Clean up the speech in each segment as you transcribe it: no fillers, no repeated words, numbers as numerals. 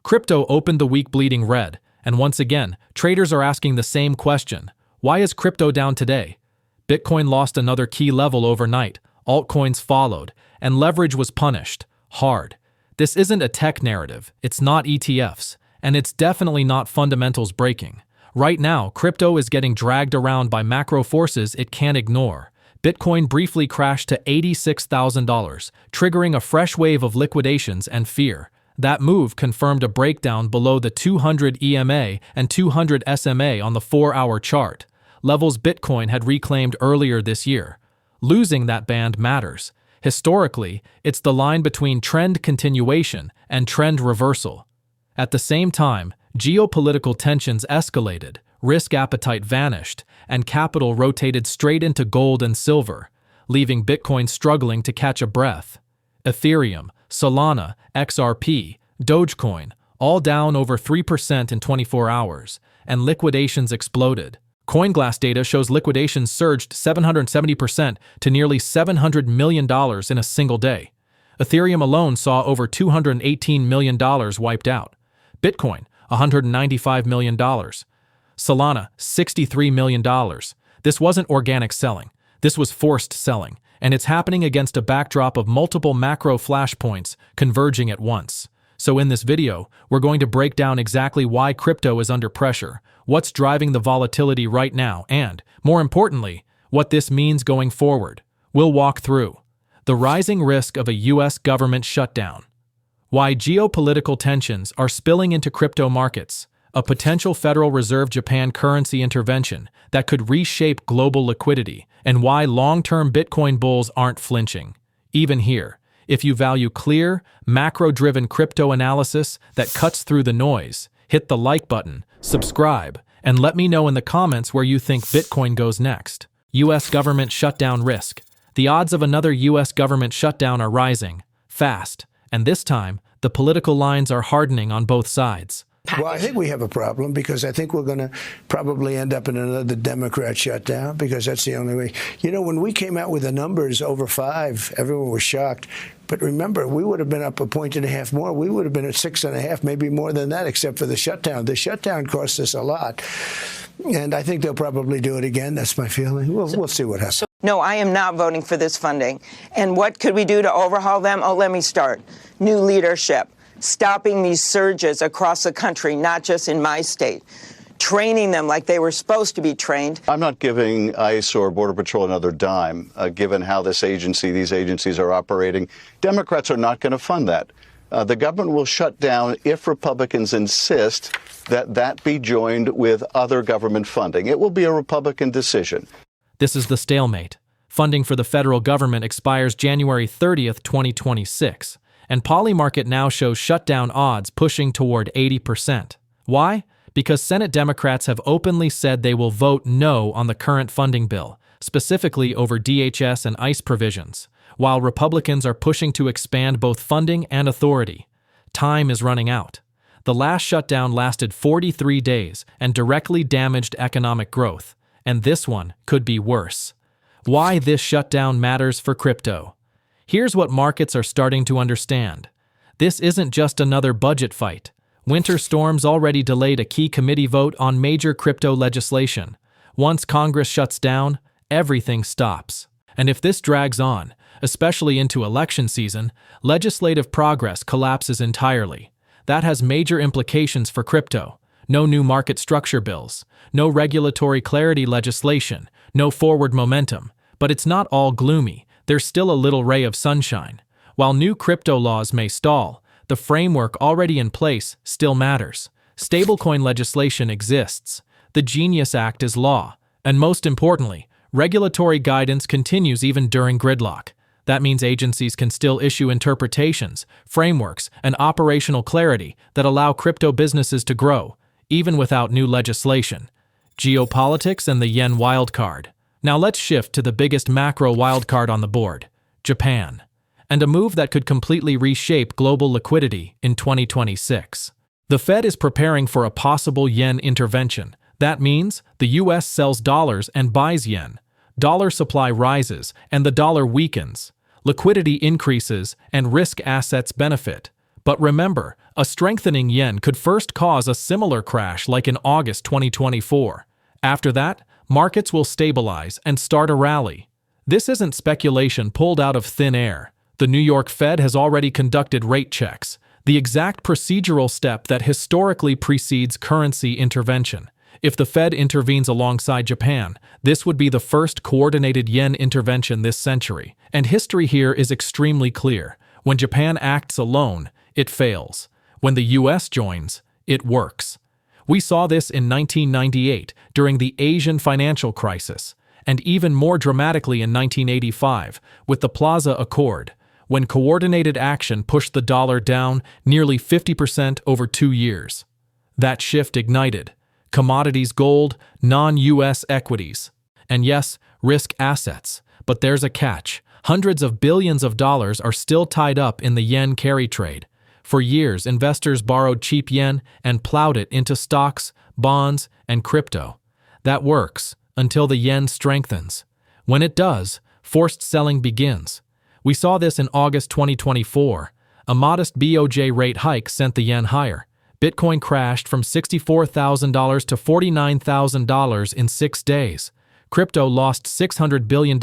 Crypto opened the week bleeding red, and once again, traders are asking the same question. Why is crypto down today? Bitcoin lost another key level overnight, altcoins followed, and leverage was punished hard. This isn't a tech narrative, it's not ETFs, and it's definitely not fundamentals breaking. Right now, crypto is getting dragged around by macro forces it can't ignore. Bitcoin briefly crashed to $86,000, triggering a fresh wave of liquidations and fear. That move confirmed a breakdown below the 200 EMA and 200 SMA on the 4-hour chart, levels Bitcoin had reclaimed earlier this year. Losing that band matters. Historically, it's the line between trend continuation and trend reversal. At the same time, geopolitical tensions escalated, risk appetite vanished, and capital rotated straight into gold and silver, leaving Bitcoin struggling to catch a breath. Ethereum, Solana, XRP, Dogecoin, all down over 3% in 24 hours, and liquidations exploded. CoinGlass data shows liquidations surged 770% to nearly $700 million in a single day. Ethereum alone saw over $218 million wiped out. Bitcoin, $195 million. Solana, $63 million. This wasn't organic selling. This was forced selling, and it's happening against a backdrop of multiple macro flashpoints converging at once. So in this video, we're going to break down exactly why crypto is under pressure, what's driving the volatility right now, and, more importantly, what this means going forward. We'll walk through the rising risk of a U.S. government shutdown, why geopolitical tensions are spilling into crypto markets, a potential Federal Reserve Japan currency intervention that could reshape global liquidity, and why long-term Bitcoin bulls aren't flinching. Even here, if you value clear, macro-driven crypto analysis that cuts through the noise, hit the like button, subscribe, and let me know in the comments where you think Bitcoin goes next. U.S. government shutdown risk. The odds of another U.S. government shutdown are rising, fast, and this time, the political lines are hardening on both sides. Well, I think we have a problem because I think we're going to probably end up in another Democrat shutdown because that's the only way. You know, when we came out with the numbers over 5, everyone was shocked. But remember, we would have been up 1.5 points more. We would have been at 6.5, maybe more than that, except for the shutdown. The shutdown cost us a lot. And I think they'll probably do it again. That's my feeling. We'll see what happens. No, I am not voting for this funding. And what could we do to overhaul them? Oh, let me start. New leadership. Stopping these surges across the country, not just in my state, training them like they were supposed to be trained. I'm not giving ICE or Border Patrol another dime, given how these agencies are operating. Democrats are not going to fund that. The government will shut down if Republicans insist that that be joined with other government funding. It will be a Republican decision. This is the stalemate. Funding for the federal government expires January 30th, 2026. And Polymarket now shows shutdown odds pushing toward 80%. Why? Because Senate Democrats have openly said they will vote no on the current funding bill, specifically over DHS and ICE provisions, while Republicans are pushing to expand both funding and authority. Time is running out. The last shutdown lasted 43 days and directly damaged economic growth, and this one could be worse. Why this shutdown matters for crypto. Here's what markets are starting to understand. This isn't just another budget fight. Winter storms already delayed a key committee vote on major crypto legislation. Once Congress shuts down, everything stops. And if this drags on, especially into election season, legislative progress collapses entirely. That has major implications for crypto. No new market structure bills, no regulatory clarity legislation, no forward momentum. But it's not all gloomy. There's still a little ray of sunshine. While new crypto laws may stall, the framework already in place still matters. Stablecoin legislation exists. The Genius Act is law. And most importantly, regulatory guidance continues even during gridlock. That means agencies can still issue interpretations, frameworks, and operational clarity that allow crypto businesses to grow, even without new legislation. Geopolitics and the Yen Wildcard. Now let's shift to the biggest macro wildcard on the board, Japan, and a move that could completely reshape global liquidity in 2026. The Fed is preparing for a possible yen intervention. That means the US sells dollars and buys yen. Dollar supply rises and the dollar weakens. Liquidity increases and risk assets benefit. But remember, a strengthening yen could first cause a similar crash like in August 2024. After that, markets will stabilize and start a rally. This isn't speculation pulled out of thin air. The New York Fed has already conducted rate checks, the exact procedural step that historically precedes currency intervention. If the Fed intervenes alongside Japan, this would be the first coordinated yen intervention this century. And history here is extremely clear. When Japan acts alone, it fails. When the US joins, it works. We saw this in 1998 during the Asian financial crisis, and even more dramatically in 1985 with the Plaza Accord, when coordinated action pushed the dollar down nearly 50% over 2 years. That shift ignited commodities, gold, non-US equities, and yes, risk assets. But there's a catch. Hundreds of billions of dollars are still tied up in the yen carry trade. For years, investors borrowed cheap yen and plowed it into stocks, bonds, and crypto. That works until the yen strengthens. When it does, forced selling begins. We saw this in August 2024. A modest BOJ rate hike sent the yen higher. Bitcoin crashed from $64,000 to $49,000 in 6 days. Crypto lost $600 billion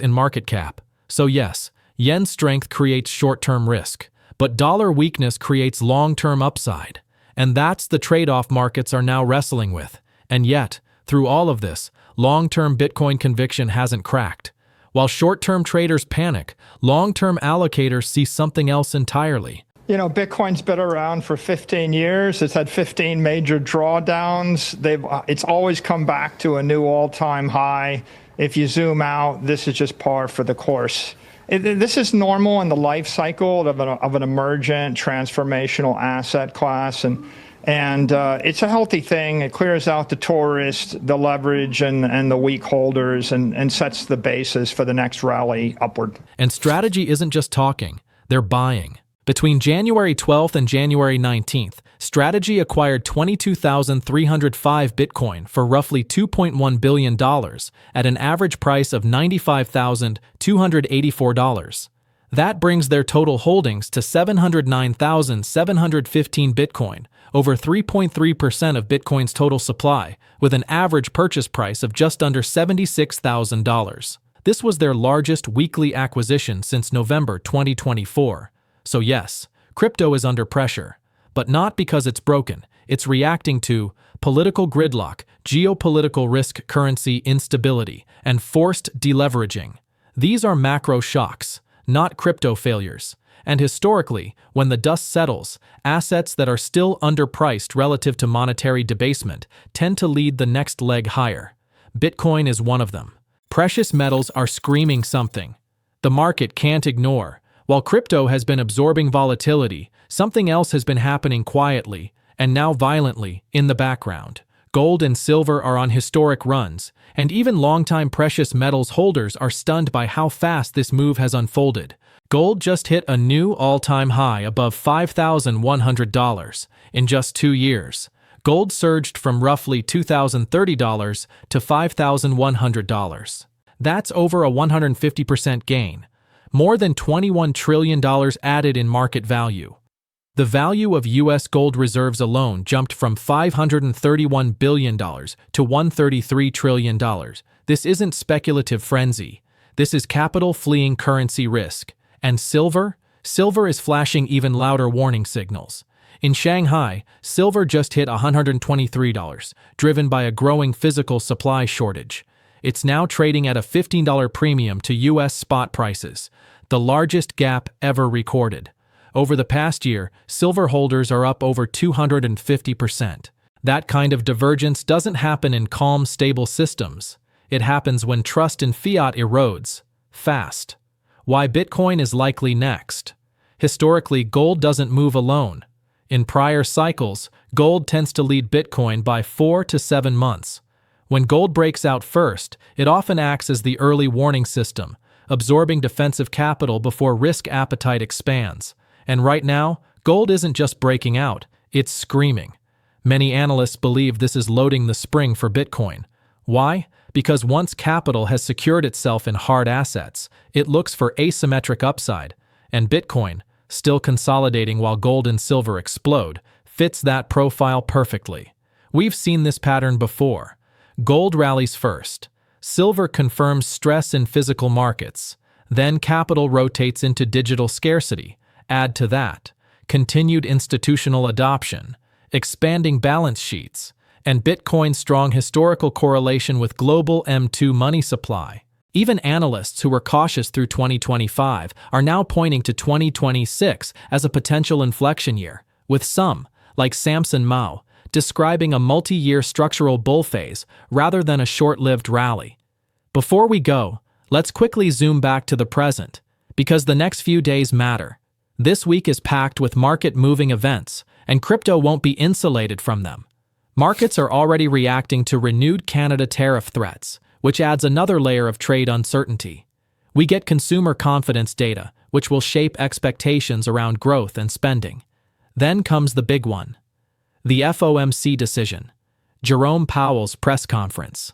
in market cap. So yes, yen strength creates short-term risk, but dollar weakness creates long-term upside. And that's the trade-off markets are now wrestling with. And yet, through all of this, long-term Bitcoin conviction hasn't cracked. While short-term traders panic, long-term allocators see something else entirely. You know, Bitcoin's been around for 15 years. It's had 15 major drawdowns. It's always come back to a new all-time high. If you zoom out, this is just par for the course. This is normal in the life cycle of an emergent transformational asset class, and it's a healthy thing. It clears out the tourists, the leverage, and the weak holders, and sets the basis for the next rally upward. And strategy isn't just talking, they're buying. Between January 12th and January 19th, Strategy acquired 22,305 Bitcoin for roughly $2.1 billion at an average price of $95,284. That brings their total holdings to 709,715 Bitcoin, over 3.3% of Bitcoin's total supply, with an average purchase price of just under $76,000. This was their largest weekly acquisition since November 2024. So yes, crypto is under pressure, but not because it's broken. It's reacting to political gridlock, geopolitical risk, currency instability, and forced deleveraging. These are macro shocks, not crypto failures. And historically, when the dust settles, assets that are still underpriced relative to monetary debasement tend to lead the next leg higher. Bitcoin is one of them. Precious metals are screaming something the market can't ignore. While crypto has been absorbing volatility, something else has been happening quietly, and now violently, in the background. Gold and silver are on historic runs, and even longtime precious metals holders are stunned by how fast this move has unfolded. Gold just hit a new all-time high above $5,100 in just 2 years. Gold surged from roughly $2,030 to $5,100. That's over a 150% gain. More than $21 trillion added in market value. The value of U.S. gold reserves alone jumped from $531 billion to $133 trillion. This isn't speculative frenzy. This is capital fleeing currency risk. And silver? Silver is flashing even louder warning signals. In Shanghai, silver just hit $123, driven by a growing physical supply shortage. It's now trading at a $15 premium to U.S. spot prices, the largest gap ever recorded. Over the past year, silver holders are up over 250%. That kind of divergence doesn't happen in calm, stable systems. It happens when trust in fiat erodes fast. Why Bitcoin is likely next. Historically, gold doesn't move alone. In prior cycles, gold tends to lead Bitcoin by 4 to 7 months. When gold breaks out first, it often acts as the early warning system, absorbing defensive capital before risk appetite expands. And right now, gold isn't just breaking out, it's screaming. Many analysts believe this is loading the spring for Bitcoin. Why? Because once capital has secured itself in hard assets, it looks for asymmetric upside, and Bitcoin, still consolidating while gold and silver explode, fits that profile perfectly. We've seen this pattern before. Gold rallies first. Silver confirms stress in physical markets. Then capital rotates into digital scarcity. Add to that continued institutional adoption, expanding balance sheets, and Bitcoin's strong historical correlation with global M2 money supply. Even analysts who were cautious through 2025 are now pointing to 2026 as a potential inflection year, with some, like Samson Mao, describing a multi-year structural bull phase rather than a short-lived rally. Before we go, let's quickly zoom back to the present, because the next few days matter. This week is packed with market-moving events, and crypto won't be insulated from them. Markets are already reacting to renewed Canada tariff threats, which adds another layer of trade uncertainty. We get consumer confidence data, which will shape expectations around growth and spending. Then comes the big one. The FOMC decision, Jerome Powell's press conference,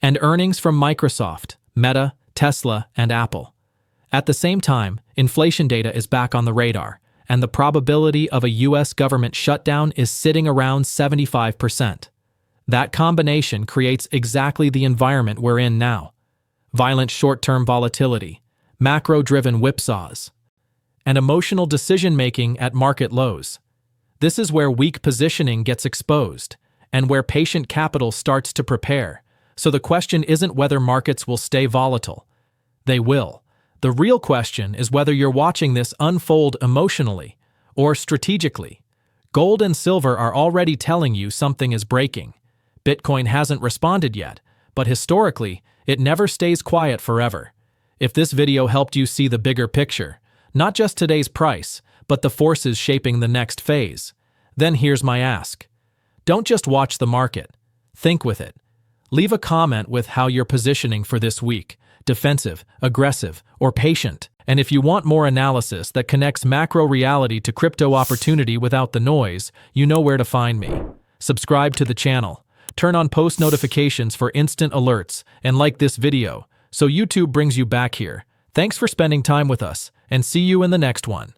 and earnings from Microsoft, Meta, Tesla, and Apple. At the same time, inflation data is back on the radar, and the probability of a U.S. government shutdown is sitting around 75%. That combination creates exactly the environment we're in now. Violent short-term volatility, macro-driven whipsaws, and emotional decision-making at market lows. This is where weak positioning gets exposed, and where patient capital starts to prepare. So the question isn't whether markets will stay volatile. They will. The real question is whether you're watching this unfold emotionally or strategically. Gold and silver are already telling you something is breaking. Bitcoin hasn't responded yet, but historically, it never stays quiet forever. If this video helped you see the bigger picture, not just today's price, but the forces shaping the next phase, then here's my ask. Don't just watch the market. Think with it. Leave a comment with how you're positioning for this week, defensive, aggressive, or patient. And if you want more analysis that connects macro reality to crypto opportunity without the noise, you know where to find me. Subscribe to the channel, turn on post notifications for instant alerts, and like this video, so YouTube brings you back here. Thanks for spending time with us, and see you in the next one.